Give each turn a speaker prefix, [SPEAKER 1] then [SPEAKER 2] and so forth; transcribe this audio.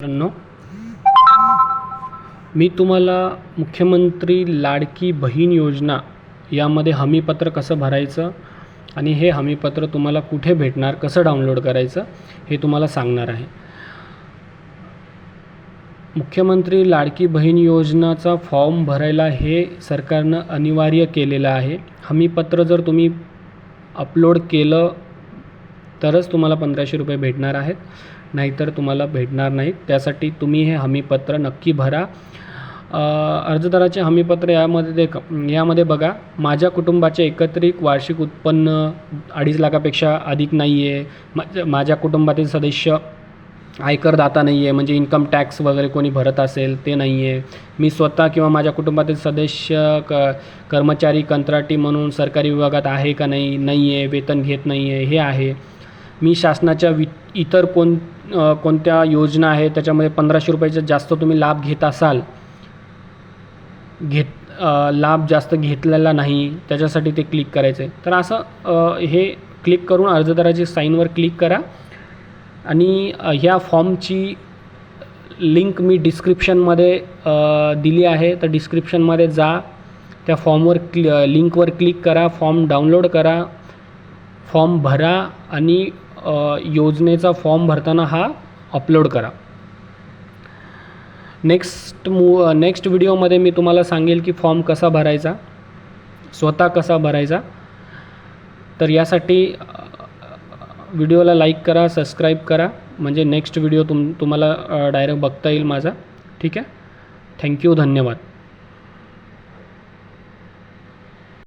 [SPEAKER 1] मित्रांनो, मी तुम्हाला मुख्यमंत्री लाडकी बहीण योजना यामध्ये हमीपत्र कसं भरायचं आणि हे हमीपत्र तुम्हाला कुठे भेटणार, कसं डाउनलोड करायचं हे तुम्हाला सांगणार आहे. मुख्यमंत्री लाडकी बहीण योजनाचा फॉर्म भरायला हे सरकारनं अनिवार्य केलेलं आहे. हमीपत्र जर तुम्ही अपलोड केलं तरच तुम्हाला 1500 रुपये भेटणार आहेत, नाहीतर तुम्हाला भेटणार नाहीत. त्यासाठी तुम्ही हे हमीपत्र नक्की भरा. अर्जदाराचे हमीपत्र यामध्ये बघा, माझ्या कुटुंबाचे एकत्रित वार्षिक उत्पन्न 2.5 लाखापेक्षा अधिक नाही आहे, माझ्या कुटुंबातील सदस्य आयकरदाता नाही आहे, म्हणजे इन्कम टॅक्स वगैरे कोणी भरत असेल ते नाही आहे, मी स्वतः किंवा माझ्या कुटुंबातील सदस्य कर्मचारी कंत्राटी म्हणून सरकारी विभागात आहे का नाही आहे, वेतन घेत नाही आहे, हे आहे, मी शासनाच्या इतर कोणत्या योजना आहे त्याच्यामध्ये 1500 रुपयाचा जास्त तुम्ही लाभ घेत असाल, लाभ जास्त घेतलेला नाही, त्याच्यासाठी ते क्लिक करायचं आहे. तर असं हे क्लिक करून अर्जदाराची साईनवर क्लिक करा आणि ह्या फॉर्मची लिंक मी डिस्क्रिप्शनमध्ये दिली आहे. तर डिस्क्रिप्शनमध्ये जा, त्या फॉर्मवर लिंकवर क्लिक करा, फॉर्म डाउनलोड करा, फॉर्म भरा आणि योजनेचा फॉर्म भरताना हा अपलोड करा. नेक्स्ट व्हिडिओमध्ये मी तुम्हाला सांगेल की फॉर्म कसा भरायचा, स्वतः कसा भरायचा. तर यासाठी व्हिडिओला लाईक करा, सबस्क्राईब करा, म्हणजे नेक्स्ट व्हिडिओ तुम्हाला डायरेक्ट बघता येईल माझा. ठीक आहे. थँक्यू, धन्यवाद.